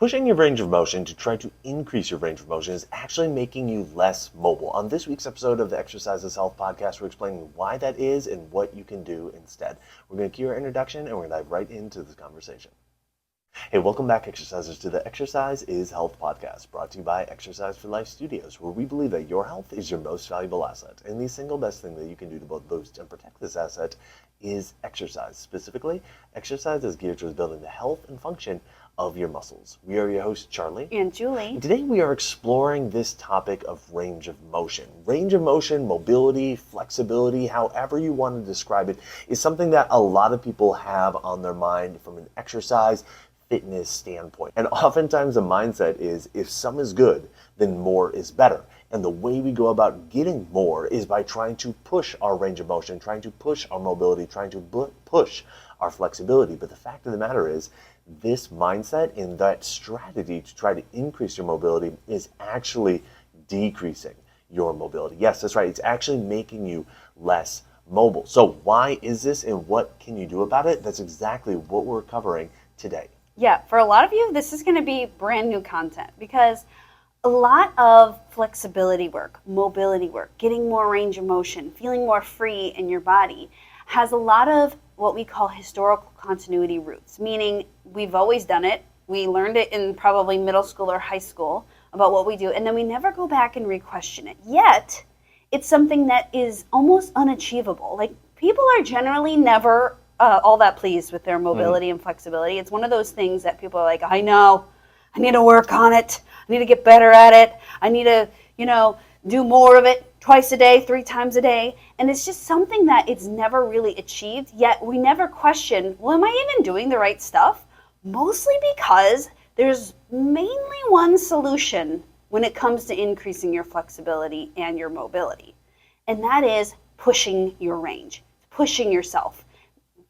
Pushing your range of motion to try to increase your range of motion is actually making you less mobile. On this week's episode of the Exercise is Health podcast, we're explaining why that is and what you can do instead. We're going to cue our introduction and we're going to dive right into this conversation. Hey, welcome back, exercisers, to the Exercise is Health podcast, brought to you by Exercise for Life Studios, where we believe that your health is your most valuable asset. And the single best thing that you can do to both boost and protect this asset is exercise. Specifically, exercise is geared towards building the health and function of your muscles. We are your hosts, Charlie and Julie. And today we are exploring this topic of range of motion. Range of motion, mobility, flexibility, however you want to describe it, is something that a lot of people have on their mind from an exercise fitness standpoint. And oftentimes the mindset is if some is good, then more is better. And the way we go about getting more is by trying to push our range of motion, trying to push our mobility, trying to push our flexibility. But the fact of the matter is, this mindset and that strategy to try to increase your mobility is actually decreasing your mobility. Yes, that's right. It's actually making you less mobile. So why is this and what can you do about it? That's exactly what we're covering today. Yeah, for a lot of you, this is going to be brand new content because a lot of flexibility work, mobility work, getting more range of motion, feeling more free in your body has a lot of what we call historical continuity roots, meaning we've always done it. We learned it in probably middle school or high school about what we do, and then we never go back and re-question it. Yet, it's something that is almost unachievable. Like, people are generally never all that pleased with their mobility and flexibility. It's one of those things that people are like, I know, I need to work on it. I need to get better at it. I need to, do more of it twice a day, 3 times a day. And it's just something that it's never really achieved, yet we never question, well, am I even doing the right stuff? Mostly because there's mainly one solution when it comes to increasing your flexibility and your mobility. And that is pushing your range, pushing yourself,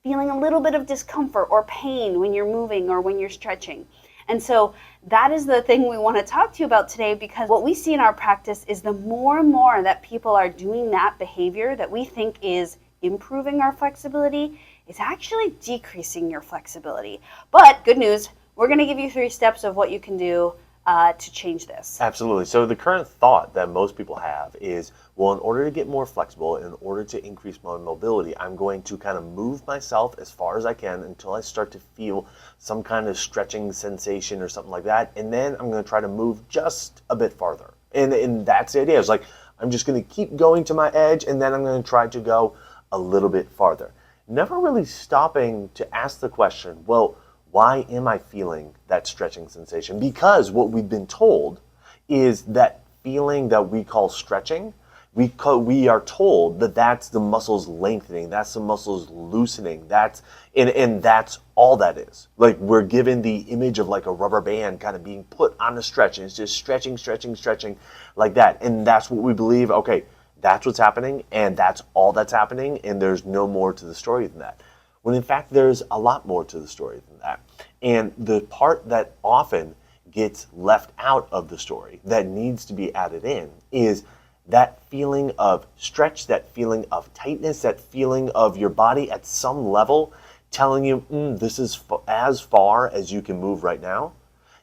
feeling a little bit of discomfort or pain when you're moving or when you're stretching. And so that is the thing we want to talk to you about today, because what we see in our practice is the more and more that people are doing that behavior that we think is improving our flexibility, is actually decreasing your flexibility. But good news, we're going to give you 3 steps of what you can do to change this. Absolutely. So the current thought that most people have is, well, in order to get more flexible, in order to increase my mobility, I'm going to kind of move myself as far as I can until I start to feel some kind of stretching sensation or something like that. And then I'm going to try to move just a bit farther. And that's the idea. It's like, I'm just going to keep going to my edge, and then I'm going to try to go a little bit farther. Never really stopping to ask the question, well, why am I feeling that stretching sensation? Because what we've been told is that feeling that we call stretching, we are told that that's the muscles lengthening, that's the muscles loosening, and that's all that is. Like, we're given the image of like a rubber band kind of being put on a stretch, and it's just stretching like that. And that's what we believe, okay, that's what's happening, and that's all that's happening, and there's no more to the story than that. When in fact there's a lot more to the story than that. And the part that often gets left out of the story that needs to be added in is that feeling of stretch, that feeling of tightness, that feeling of your body at some level telling you, this is as far as you can move right now.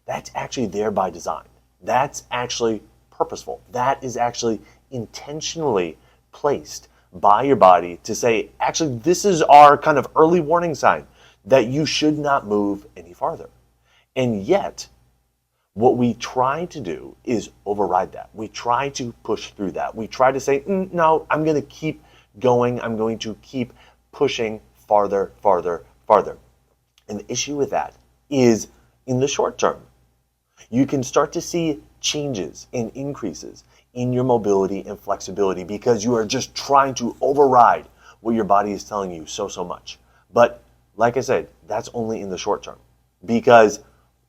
That's actually there by design. That's actually purposeful. That is actually intentionally placed by your body to say, actually, this is our kind of early warning sign that you should not move any farther. And yet, what we try to do is override that. We try to push through that. We try to say, no, I'm going to keep going. I'm going to keep pushing farther. And the issue with that is, in the short term, you can start to see changes and increases in your mobility and flexibility because you are just trying to override what your body is telling you so much. But like I said, that's only in the short term, because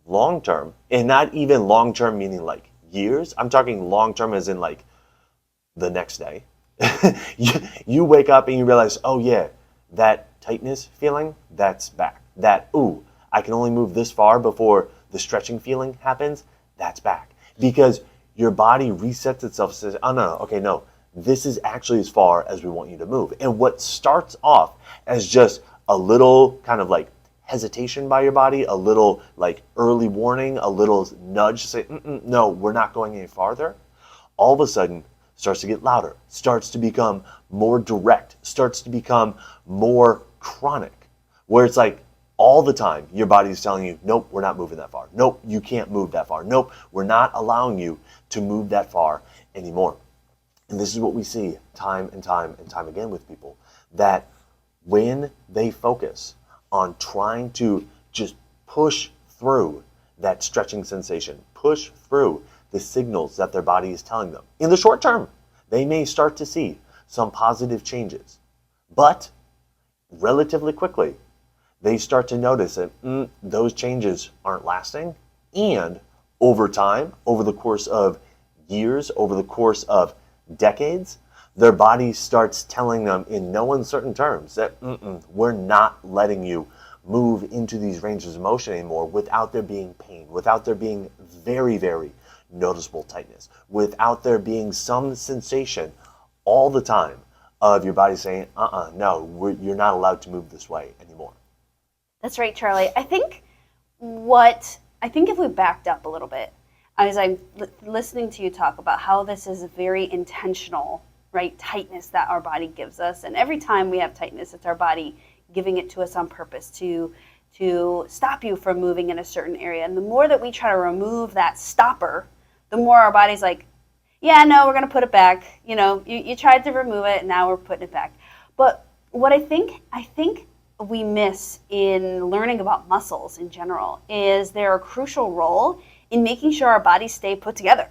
long term, and not even long term meaning like years, I'm talking long term as in like the next day, you wake up and you realize, oh yeah, that tightness feeling, that's back. That, I can only move this far before the stretching feeling happens, that's back. Because your body resets itself and says, no, this is actually as far as we want you to move. And what starts off as just a little kind of like hesitation by your body, a little like early warning, a little nudge to say, no, we're not going any farther, all of a sudden starts to get louder, starts to become more direct, starts to become more chronic, where it's like all the time your body is telling you, nope, we're not moving that far. Nope, you can't move that far. Nope, we're not allowing you to move that far anymore. And this is what we see time and time and time again with people, that when they focus on trying to just push through that stretching sensation, push through the signals that their body is telling them, in the short term, they may start to see some positive changes. But relatively quickly, they start to notice that those changes aren't lasting. And over time, over the course of years, over the course of decades, their body starts telling them in no uncertain terms that we're not letting you move into these ranges of motion anymore without there being pain, without there being very, very noticeable tightness, without there being some sensation all the time of your body saying, no, you're not allowed to move this way anymore. That's right, Charlie. I think if we backed up a little bit, as I'm listening to you talk about how this is a very intentional, right, tightness that our body gives us, and every time we have tightness, it's our body giving it to us on purpose to stop you from moving in a certain area. And the more that we try to remove that stopper, the more our body's like, yeah, no, we're going to put it back. You tried to remove it, and now we're putting it back. But what I think we miss in learning about muscles in general is they're a crucial role in making sure our bodies stay put together.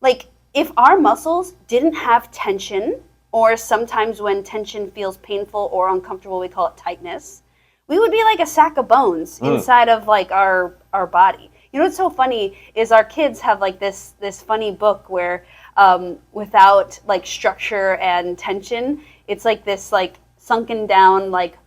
Like, if our muscles didn't have tension, or sometimes when tension feels painful or uncomfortable, we call it tightness, we would be like a sack of bones inside of like our body. What's so funny is our kids have like this funny book where without like structure and tension, it's like this like sunken down like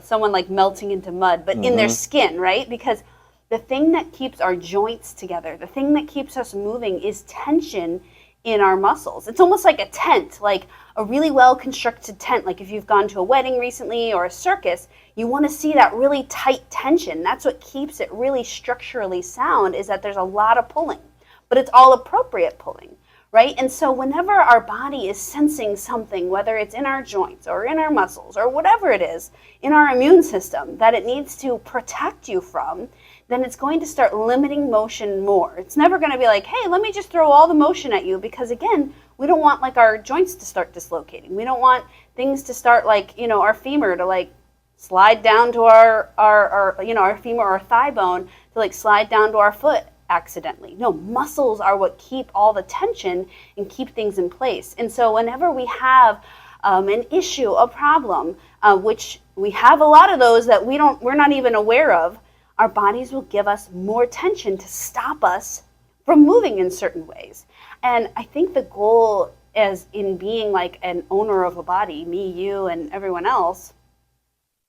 someone like melting into mud, but in their skin, right? Because the thing that keeps our joints together, the thing that keeps us moving is tension in our muscles. It's almost like a tent, like a really well-constructed tent. Like if you've gone to a wedding recently or a circus, you want to see that really tight tension. That's what keeps it really structurally sound, is that there's a lot of pulling, but it's all appropriate pulling, right? And so whenever our body is sensing something, whether it's in our joints or in our muscles or whatever it is, in our immune system that it needs to protect you from, then it's going to start limiting motion more. It's never going to be like, hey, let me just throw all the motion at you, because again, we don't want like our joints to start dislocating. We don't want things to start like, our femur to like slide down to our femur or thigh bone to like slide down to our foot accidentally. No, muscles are what keep all the tension and keep things in place. And so whenever we have an issue, a problem, which we have a lot of those that we're not even aware of, our bodies will give us more tension to stop us from moving in certain ways. And I think the goal, as in being like an owner of a body, me, you, and everyone else,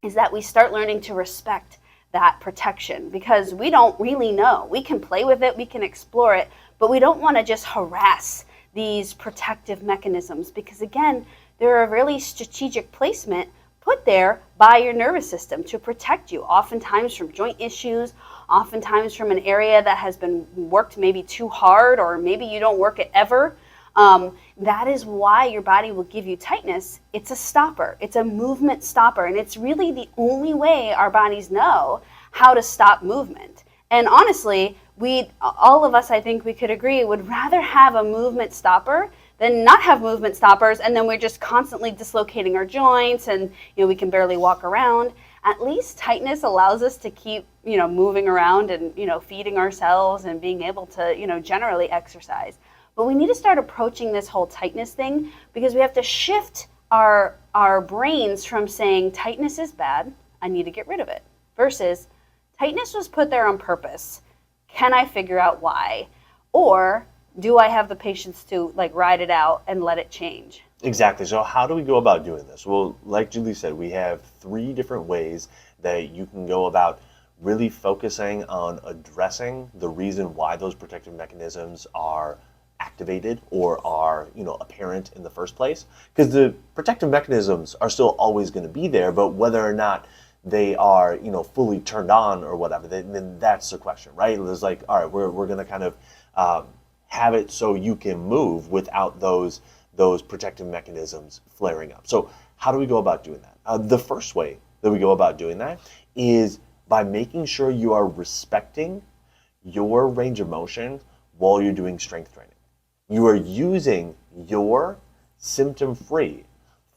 is that we start learning to respect that protection, because we don't really know. We can play with it, we can explore it, but we don't want to just harass these protective mechanisms, because again, they're a really strategic placement put there by your nervous system to protect you, oftentimes from joint issues, oftentimes from an area that has been worked maybe too hard, or maybe you don't work it ever. That is why your body will give you tightness. It's a stopper. It's a movement stopper. And it's really the only way our bodies know how to stop movement. And honestly, all of us, I think we could agree, would rather have a movement stopper than not have movement stoppers, and then we're just constantly dislocating our joints and we can barely walk around. At least tightness allows us to keep moving around and feeding ourselves and being able to generally exercise. But we need to start approaching this whole tightness thing, because we have to shift our brains from saying tightness is bad, I need to get rid of it, versus tightness was put there on purpose. Can I figure out why? Or do I have the patience to like ride it out and let it change? Exactly. So how do we go about doing this? Well, like Julie said, we have 3 different ways that you can go about really focusing on addressing the reason why those protective mechanisms are activated or are apparent in the first place. Because the protective mechanisms are still always going to be there, but whether or not they are, fully turned on or whatever, then that's the question, right? It's like, all right, we're going to kind of have it so you can move without those protective mechanisms flaring up. So how do we go about doing that? The first way that we go about doing that is by making sure you are respecting your range of motion while you're doing strength training. You are using your symptom-free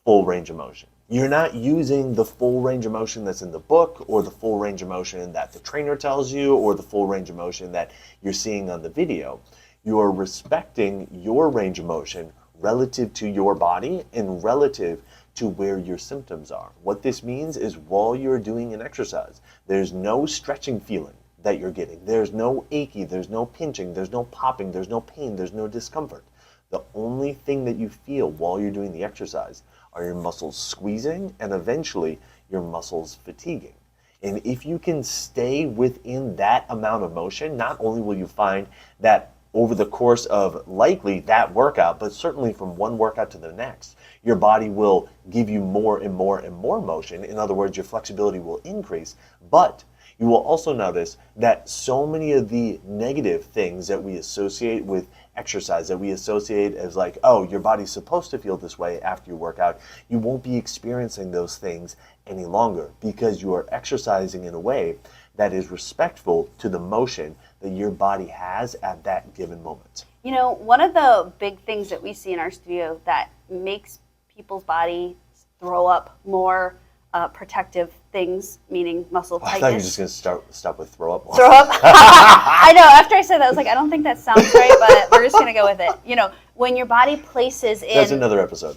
full range of motion. You're not using the full range of motion that's in the book, or the full range of motion that the trainer tells you, or the full range of motion that you're seeing on the video. You are respecting your range of motion relative to your body and relative to where your symptoms are. What this means is while you're doing an exercise, there's no stretching feeling that you're getting. There's no achy, there's no pinching, there's no popping, there's no pain, there's no discomfort. The only thing that you feel while you're doing the exercise are your muscles squeezing and eventually your muscles fatiguing. And if you can stay within that amount of motion, not only will you find that over the course of likely that workout, but certainly from one workout to the next, your body will give you more and more and more motion. In other words, your flexibility will increase, but you will also notice that so many of the negative things that we associate with exercise, that we associate as like, oh, your body's supposed to feel this way after you work out, you won't be experiencing those things any longer because you are exercising in a way that is respectful to the motion that your body has at that given moment. One of the big things that we see in our studio that makes people's body throw up more protective things, meaning muscle tightness. I thought you were just going to stop with throw up. Throw up? I know, after I said that, I was like, I don't think that sounds right, but we're just going to go with it. When your body places in... That's another episode.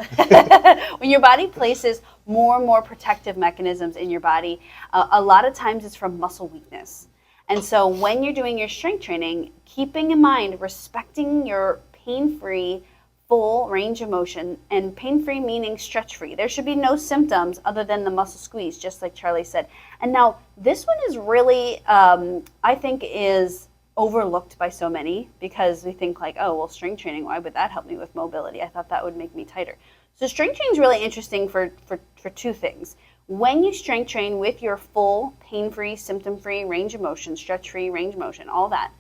When your body places more and more protective mechanisms in your body, a lot of times it's from muscle weakness. And so when you're doing your strength training, keeping in mind, respecting your pain-free full range of motion, and pain-free meaning stretch-free. There should be no symptoms other than the muscle squeeze, just like Charlie said. And now this one is really, I think, is overlooked by so many because we think like, oh, well, strength training, why would that help me with mobility? I thought that would make me tighter. So strength training is really interesting for two things. When you strength train with your full pain-free, symptom-free range of motion, stretch-free range of motion, all that,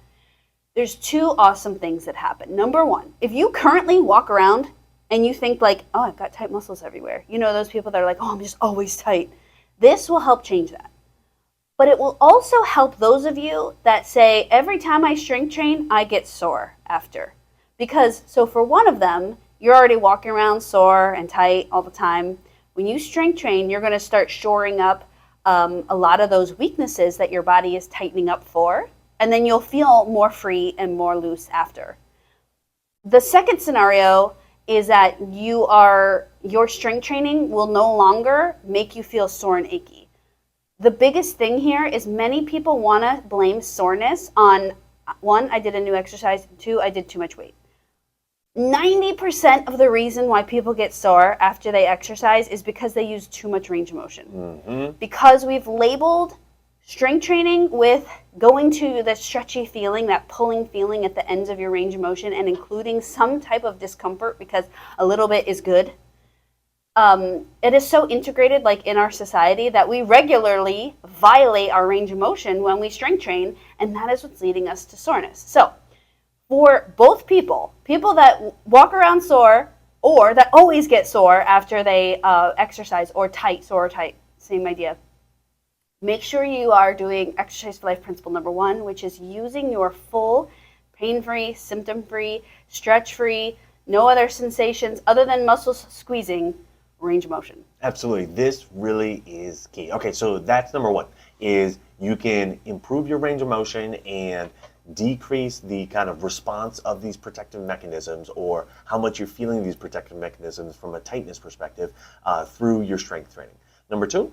there's two awesome things that happen. Number one, if you currently walk around and you think like, oh, I've got tight muscles everywhere. Those people that are like, oh, I'm just always tight. This will help change that. But it will also help those of you that say, every time I strength train, I get sore after. Because, so for one of them, you're already walking around sore and tight all the time. When you strength train, you're going to start shoring up a lot of those weaknesses that your body is tightening up for. And then you'll feel more free and more loose after. The second scenario is that your strength training will no longer make you feel sore and achy. The biggest thing here is many people want to blame soreness on, one, I did a new exercise, two, I did too much weight. 90% of the reason why people get sore after they exercise is because they use too much range of motion. Mm-hmm. Because we've labeled strength training with going to the stretchy feeling, that pulling feeling at the ends of your range of motion, and including some type of discomfort because a little bit is good. It is so integrated like in our society that we regularly violate our range of motion when we strength train, and that is what's leading us to soreness. So for both people that walk around sore or that always get sore after they exercise, or sore or tight, same idea. Make sure you are doing Exercise for Life principle number 1, which is using your full pain-free, symptom-free, stretch-free, no other sensations other than muscles squeezing range of motion. Absolutely. This really is key. Okay, so that's number 1, is you can improve your range of motion and decrease the kind of response of these protective mechanisms, or how much you're feeling these protective mechanisms from a tightness perspective through your strength training. Number 2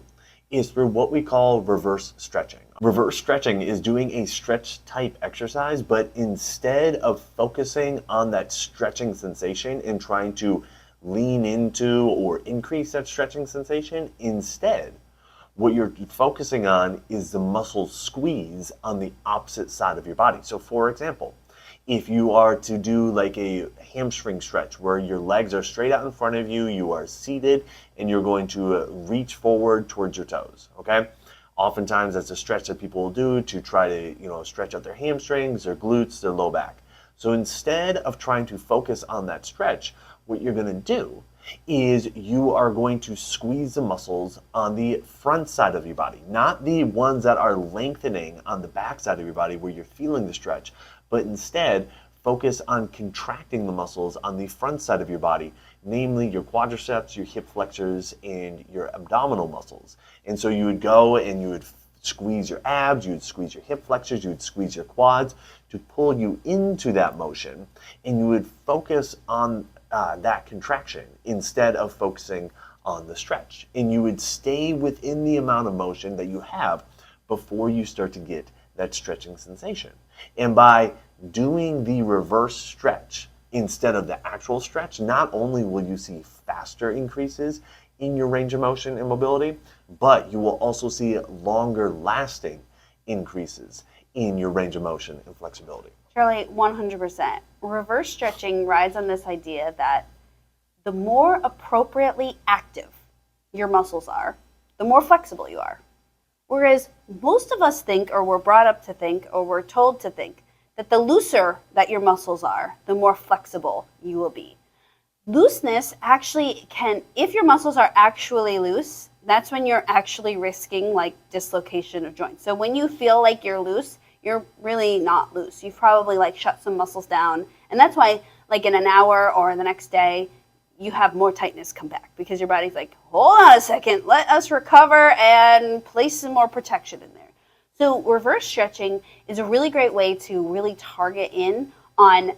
is through what we call reverse stretching. Reverse stretching is doing a stretch type exercise, but instead of focusing on that stretching sensation and trying to lean into or increase that stretching sensation, instead, what you're focusing on is the muscle squeeze on the opposite side of your body. So for example, if you are to do like a hamstring stretch where your legs are straight out in front of you, you are seated, and you're going to reach forward towards your toes, okay? Oftentimes, that's a stretch that people will do to try to, stretch out their hamstrings, their glutes, their low back. So instead of trying to focus on that stretch, what you're going to do is you are going to squeeze the muscles on the front side of your body, not the ones that are lengthening on the back side of your body where you're feeling the stretch, but instead focus on contracting the muscles on the front side of your body, namely your quadriceps, your hip flexors, and your abdominal muscles. And so you would go and you would squeeze your abs, you would squeeze your hip flexors, you would squeeze your quads to pull you into that motion, and you would focus on that contraction instead of focusing on the stretch. And you would stay within the amount of motion that you have before you start to get that stretching sensation. And by doing the reverse stretch instead of the actual stretch, not only will you see faster increases in your range of motion and mobility, but you will also see longer lasting increases in your range of motion and flexibility. Charlie, 100%. Reverse stretching rides on this idea that the more appropriately active your muscles are, the more flexible you are. Whereas most of us think, or we're brought up to think, or we're told to think, that the looser that your muscles are, the more flexible you will be. Looseness actually can, if your muscles are actually loose, that's when you're actually risking like dislocation of joints. So when you feel like you're loose, you're really not loose. You've probably like shut some muscles down. And that's why like in an hour or the next day, you have more tightness come back because your body's like, hold on a second, let us recover and place some more protection in there. So reverse stretching is a really great way to really target in on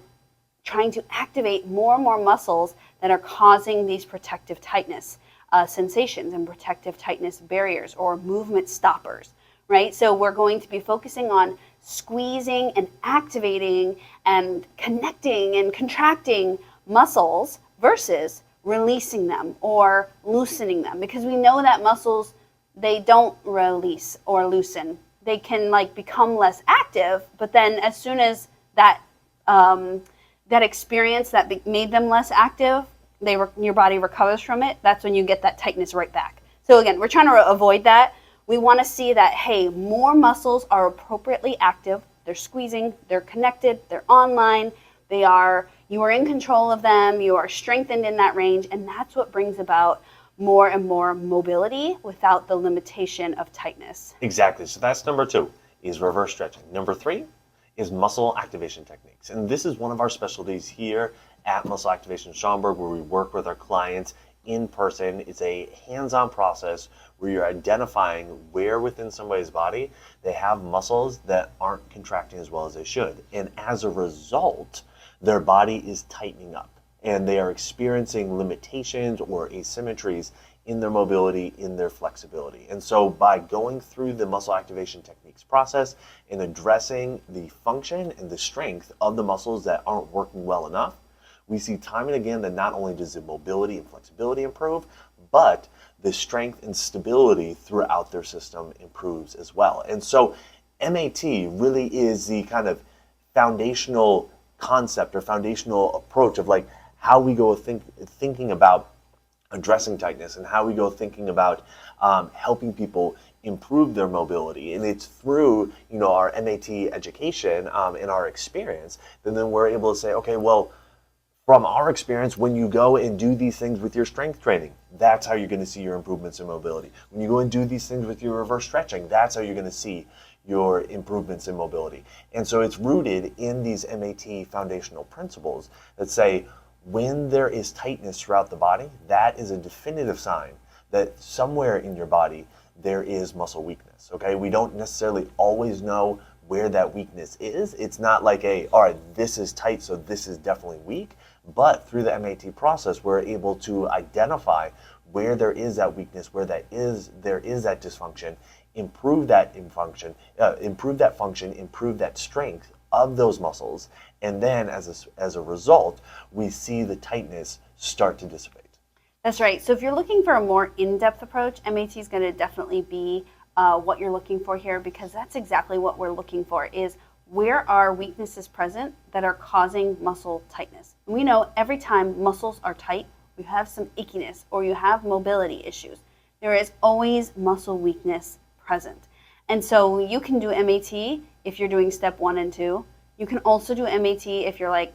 trying to activate more and more muscles that are causing these protective tightness sensations and protective tightness barriers or movement stoppers, right? So we're going to be focusing on squeezing and activating and connecting and contracting muscles versus releasing them or loosening them, because we know that muscles, they don't release or loosen. They can like become less active, but then as soon as that that experience that made them less active, your body recovers from it. That's when you get that tightness right back. So again, we're trying to avoid that. We want to see that, hey, more muscles are appropriately active. They're squeezing, they're connected, they're online, you are in control of them, you are strengthened in that range, and that's what brings about more and more mobility without the limitation of tightness. Exactly. So that's number 2, is reverse stretching. Number 3 is muscle activation techniques. And this is one of our specialties here at Muscle Activation Schaumburg, where we work with our clients in person. It's a hands-on process where you're identifying where within somebody's body they have muscles that aren't contracting as well as they should. And as a result, their body is tightening up and they are experiencing limitations or asymmetries in their mobility, in their flexibility. And so by going through the muscle activation techniques process and addressing the function and the strength of the muscles that aren't working well enough, we see time and again that not only does the mobility and flexibility improve, but the strength and stability throughout their system improves as well. And so MAT really is the kind of foundational concept or foundational approach of like how we go thinking about addressing tightness and how we go thinking about helping people improve their mobility. And it's through our MAT education and our experience that then we're able to say, okay, well, from our experience, when you go and do these things with your strength training, that's how you're going to see your improvements in mobility. When you go and do these things with your reverse stretching, that's how you're going to see your improvements in mobility. And so it's rooted in these MAT foundational principles that say when there is tightness throughout the body, that is a definitive sign that somewhere in your body there is muscle weakness. Okay, we don't necessarily always know where that weakness is. It's not like all right, this is tight, so this is definitely weak. But through the MAT process, we're able to identify where there is that weakness, where there is that dysfunction, improve that function, improve that strength of those muscles, and then as a result, we see the tightness start to dissipate. That's right. So if you're looking for a more in-depth approach, MAT is going to definitely be what you're looking for here, because that's exactly what we're looking for, is where are weaknesses present that are causing muscle tightness. And we know every time muscles are tight, you have some ickiness or you have mobility issues. There is always muscle weakness present. And so you can do MAT if you're doing step 1 and 2. You can also do MAT if you're like,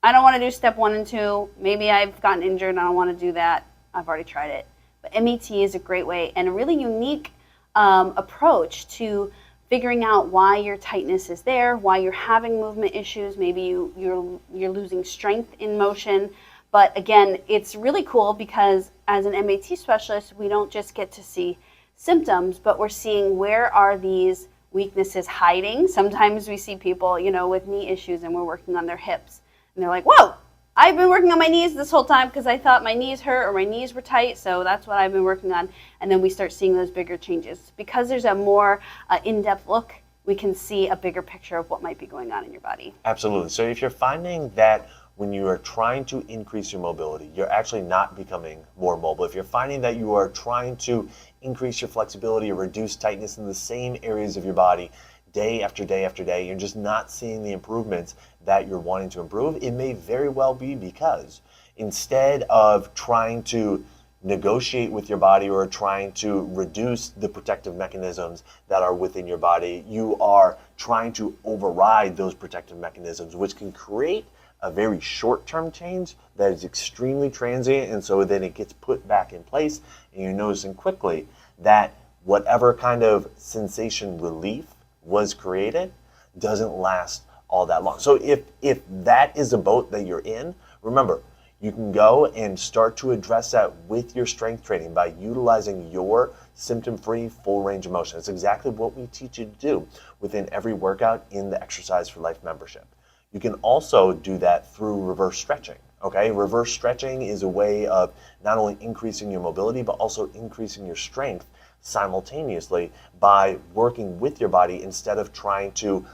I don't want to do step 1 and 2. Maybe I've gotten injured and I don't want to do that. I've already tried it. But MAT is a great way and a really unique approach to figuring out why your tightness is there, why you're having movement issues. Maybe you're losing strength in motion. But again, it's really cool because as an MAT specialist, we don't just get to see symptoms, but we're seeing where are these weaknesses hiding. Sometimes we see people, with knee issues and we're working on their hips. And they're like, whoa, I've been working on my knees this whole time because I thought my knees hurt or my knees were tight, so that's what I've been working on. And then we start seeing those bigger changes. Because there's a more in-depth look, we can see a bigger picture of what might be going on in your body. Absolutely. So if you're finding that when you are trying to increase your mobility, you're actually not becoming more mobile. If you're finding that you are trying to increase your flexibility or reduce tightness in the same areas of your body day after day after day, you're just not seeing the improvements that you're wanting to improve, it may very well be because instead of trying to negotiate with your body or trying to reduce the protective mechanisms that are within your body, you are trying to override those protective mechanisms, which can create a very short-term change that is extremely transient, and so then it gets put back in place, and you're noticing quickly that whatever kind of sensation relief was created doesn't last all that long. So if that is a boat that you're in, remember, you can go and start to address that with your strength training by utilizing your symptom-free full range of motion. It's exactly what we teach you to do within every workout in the Exercise for Life membership. You can also do that through reverse stretching. Okay, reverse stretching is a way of not only increasing your mobility, but also increasing your strength simultaneously by working with your body instead of trying to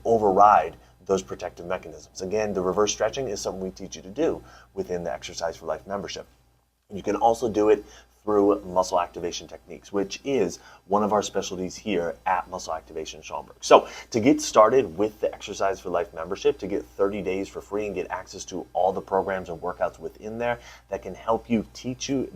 override those protective mechanisms. Again, the reverse stretching is something we teach you to do within the Exercise for Life membership. You can also do it through muscle activation techniques, which is one of our specialties here at Muscle Activation Schaumburg. So to get started with the Exercise for Life membership, to get 30 days for free and get access to all the programs and workouts within there that can help teach you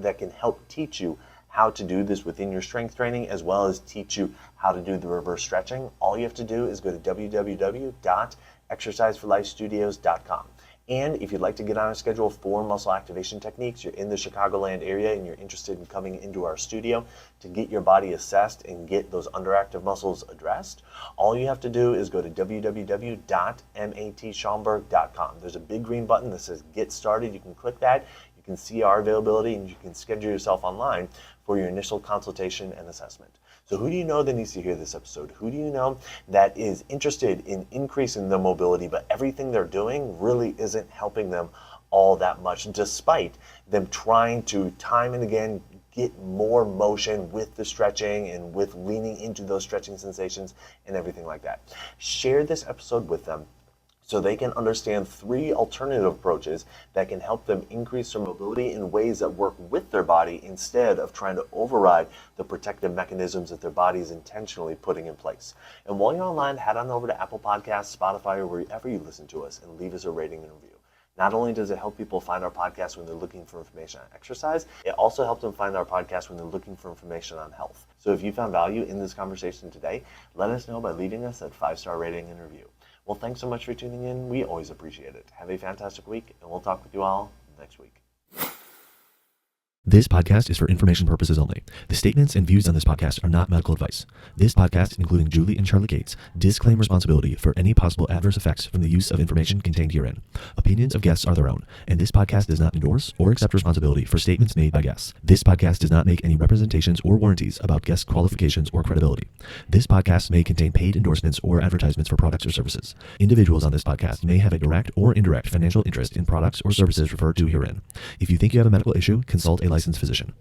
how to do this within your strength training, as well as teach you how to do the reverse stretching, all you have to do is go to www.exerciseforlifestudios.com. And if you'd like to get on a schedule for muscle activation techniques, you're in the Chicagoland area and you're interested in coming into our studio to get your body assessed and get those underactive muscles addressed, all you have to do is go to www.matschaumburg.com. There's a big green button that says Get Started. You can click that. You can see our availability and you can schedule yourself online for your initial consultation and assessment. So who do you know that needs to hear this episode? Who do you know that is interested in increasing their mobility, but everything they're doing really isn't helping them all that much, despite them trying to time and again get more motion with the stretching and with leaning into those stretching sensations and everything like that? Share this episode with them so they can understand 3 alternative approaches that can help them increase their mobility in ways that work with their body instead of trying to override the protective mechanisms that their body is intentionally putting in place. And while you're online, head on over to Apple Podcasts, Spotify, or wherever you listen to us and leave us a rating and review. Not only does it help people find our podcast when they're looking for information on exercise, it also helps them find our podcast when they're looking for information on health. So if you found value in this conversation today, let us know by leaving us a 5-star rating and review. Well, thanks so much for tuning in. We always appreciate it. Have a fantastic week, and we'll talk with you all next week. This podcast is for information purposes only. The statements and views on this podcast are not medical advice. This podcast, including Julie and Charlie Gates, disclaim responsibility for any possible adverse effects from the use of information contained herein. Opinions of guests are their own, and this podcast does not endorse or accept responsibility for statements made by guests. This podcast does not make any representations or warranties about guest qualifications or credibility. This podcast may contain paid endorsements or advertisements for products or services. Individuals on this podcast may have a direct or indirect financial interest in products or services referred to herein. If you think you have a medical issue, consult a licensed physician.